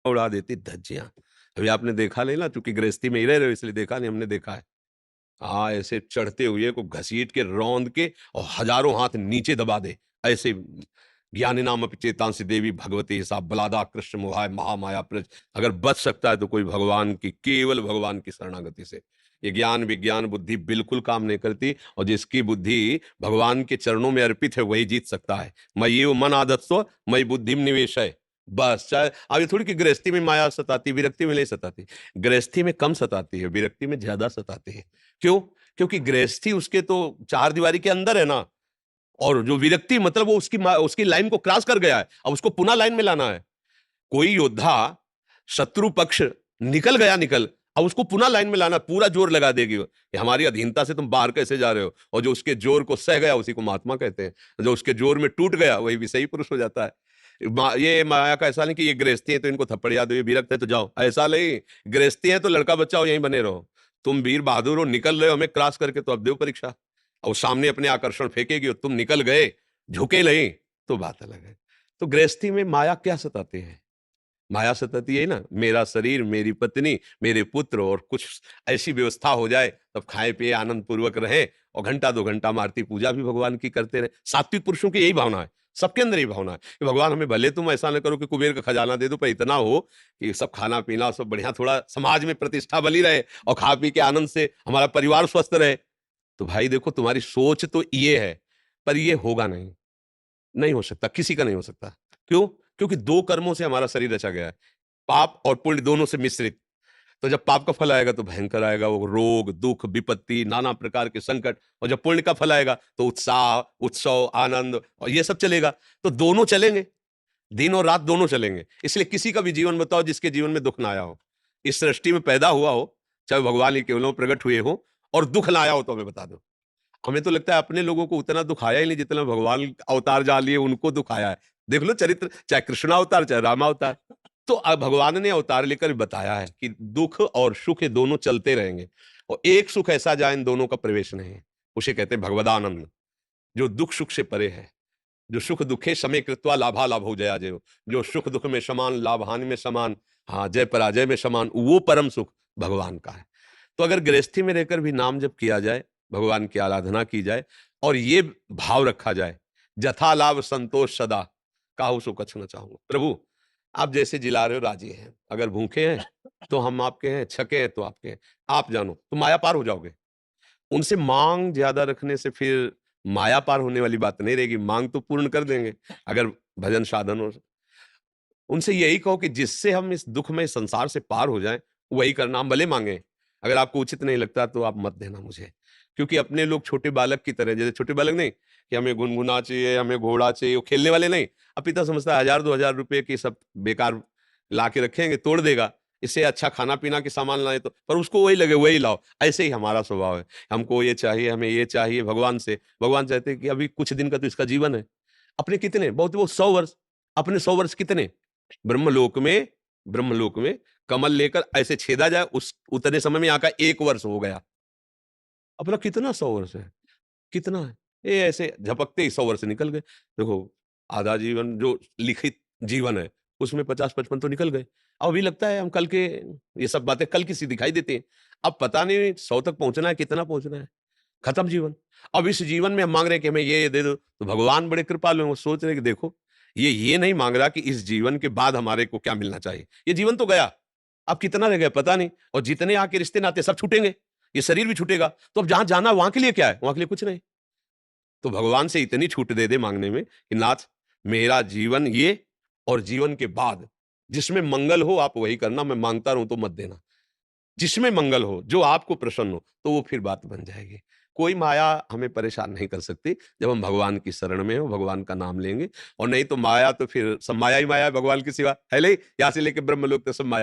उड़ा देती धज्जियां। अभी आपने देखा नहीं ना, चूंकि गृहस्थी में ही रह रहे हो इसलिए देखा नहीं, हमने देखा है। हाँ, ऐसे चढ़ते हुए को घसीट के रौंद के और हजारों हाथ नीचे दबा दे, ऐसे ज्ञानी नाम अपि चेतांसी देवी भगवती हिसाब बलादा कृष्ण मोहाय महामाया प्रज। अगर बच सकता है तो कोई भगवान की, केवल भगवान की शरणागति से। ये ज्ञान विज्ञान बुद्धि बिल्कुल काम नहीं करती, और जिसकी बुद्धि भगवान के चरणों में अर्पित है वही जीत सकता है। मयि मन आदत्सो मयि बुद्धिम निवेश है। बस, चाहे अब ये थोड़ी कि गृहस्थी में माया सताती, विरक्ति में नहीं सताती। गृहस्थी में कम सताती है, विरक्ति में ज्यादा सताती है। क्यों? क्योंकि गृहस्थी उसके तो चार दीवारी के अंदर है ना, और जो विरक्ति मतलब वो उसकी लाइन को क्रॉस कर गया है, अब उसको पुनः लाइन में लाना है। कोई योद्धा शत्रु पक्ष निकल गया, अब उसको पुनः लाइन में लाना, पूरा जोर लगा देगी वो। ये हमारी अधीनता से तुम बाहर कैसे जा रहे हो, और जो उसके जोर को सह गया उसी को महात्मा कहते हैं, जो उसके जोर में टूट गया वही विषयी पुरुष हो जाता है। ये माया का ऐसा नहीं कि ये गृहस्थी है तो इनको थप्पड़ याद हो, ये विरक्त है तो जाओ, ऐसा नहीं। गृहस्थी है तो लड़का बच्चा हो यहीं बने रहो। तुम वीर बहादुर हो, निकल रहे हो हमें क्रॉस करके, तो अब दो परीक्षा। और सामने अपने आकर्षण फेंकेगी और तुम निकल गए, झुके नहीं, तो बात अलग है। तो गृहस्थी में माया क्या सताती है? माया सताती है ना, मेरा शरीर, मेरी पत्नी, मेरे पुत्र, और कुछ ऐसी व्यवस्था हो जाए तब खाए पिए आनंद पूर्वक रहे, और घंटा 2 घंटा आरती पूजा भी भगवान की करते रहे। सात्विक पुरुषों की यही भावना है, सबके अंदर यही भावना है कि भगवान हमें भले तुम ऐसा न करो कि कुबेर का खजाना दे दो, पर इतना हो कि सब खाना पीना सब बढ़िया, थोड़ा समाज में प्रतिष्ठा बनी रहे, और खा पी के आनंद से हमारा परिवार स्वस्थ रहे। तो भाई देखो, तुम्हारी सोच तो ये है, पर ये होगा नहीं, नहीं हो सकता, किसी का नहीं हो सकता। क्यों? क्योंकि दो कर्मों से हमारा शरीर रचा गया है, पाप और पुण्य दोनों से मिश्रित। तो जब पाप का फल आएगा तो भयंकर आएगा, वो रोग दुख विपत्ति नाना प्रकार के संकट, और जब पुण्य का फल आएगा तो उत्साह उत्सव आनंद, और ये सब चलेगा। तो दोनों चलेंगे, दिन और रात दोनों चलेंगे। इसलिए किसी का भी जीवन बताओ जिसके जीवन में दुख ना आया हो, इस सृष्टि में पैदा हुआ हो, चाहे भगवान ही केवल प्रकट हुए हो, और दुख ना आया हो तो हमें बता दो। हमें तो लगता है अपने लोगों को उतना दुख आया ही नहीं जितना भगवान अवतार जा लिए उनको दुख आया है। देख लो चरित्र, चाहे कृष्ण अवतार चाहे राम अवतार। तो अब भगवान ने अवतार लेकर बताया है कि दुख और सुख ये दोनों चलते रहेंगे, और एक सुख ऐसा जाए इन दोनों का प्रवेश नहीं है, उसे कहते हैं भगवदानंद, जो दुख सुख से परे है। जो सुख दुखे समय कृत्वा लाभा लाभो जया जयो, जो सुख दुख में समान लाभ हानि में समान, हाँ जय पराजय में समान, वो परम सुख भगवान का है। तो अगर गृहस्थी में रहकर भी नाम जप किया जाए, भगवान की आराधना की जाए, और ये भाव रखा जाए, जथा लाभ संतोष सदा, काहू सो कछु न चाहूंगा। प्रभु आप जैसे जिला रहे हो राजी हैं, अगर भूखे हैं तो हम आपके हैं, छके हैं तो आपके हैं, आप जानो तो माया पार हो जाओगे। उनसे मांग ज्यादा रखने से फिर माया पार होने वाली बात नहीं रहेगी, मांग तो पूर्ण कर देंगे अगर भजन साधन हो। उनसे यही कहो कि जिससे हम इस दुखमय संसार से पार हो जाएं वही करना, हम भले मांगे, अगर आपको उचित नहीं लगता तो आप मत देना मुझे। क्योंकि अपने लोग छोटे बालक की तरह, जैसे छोटे बालक नहीं कि हमें गुनगुना चाहिए, हमें घोड़ा चाहिए, वो खेलने वाले नहीं। अब पिता समझता है 1000-2000 रुपए की सब बेकार ला के रखेंगे, तोड़ देगा, इससे अच्छा खाना पीना के सामान लाए तो, पर उसको वही लगे वही लाओ। ऐसे ही हमारा स्वभाव है, हमको ये चाहिए, हमें ये चाहिए भगवान से। भगवान चाहते हैं कि अभी कुछ दिन का तो इसका जीवन है, अपने कितने बहुत वो 100 वर्ष, अपने 100 वर्ष कितने ब्रह्मलोक में, ब्रह्मलोक में कमल लेकर ऐसे छेदा जाए, उस उतने समय में यहाँ का 1 वर्ष हो गया। अपना कितना 100 वर्ष है, कितना है, ये ऐसे झपकते ही 100 वर्ष निकल गए। देखो आधा जीवन जो लिखित जीवन है उसमें 50-55 तो निकल गए। अब अभी लगता है हम कल के, ये सब बातें कल की सी दिखाई देती हैं। अब पता नहीं 100 तक पहुंचना है, कितना पहुंचना है, खत्म जीवन। अब इस जीवन में हम मांग रहे हैं कि हमें ये दे दो, तो भगवान बड़े कृपालु हैं, वो सोच रहे हैं कि देखो ये नहीं मांग रहा कि इस जीवन के बाद हमारे को क्या मिलना चाहिए, ये जीवन तो गया, अब कितना रह गया पता नहीं, और जितने आके रिश्ते नाते सब छूटेंगे, ये शरीर भी छूटेगा, तो अब जहां जाना वहां के लिए क्या है, वहां के लिए कुछ नहीं। तो भगवान से इतनी छूट दे दे मांगने में कि नाथ मेरा जीवन ये, और जीवन के बाद जिसमें मंगल हो आप वही करना, मैं मांगता रहूं तो मत देना। जिसमें मंगल हो, जो आपको प्रसन्न हो, तो वो फिर बात बन जाएगी। कोई माया हमें परेशान नहीं कर सकती जब हम भगवान की शरण में हो, भगवान का नाम लेंगे। और नहीं तो माया तो फिर सब माया ही माया है, भगवान की सिवा है नहीं, यहाँ से लेके ब्रह्मलोक तक सब माया।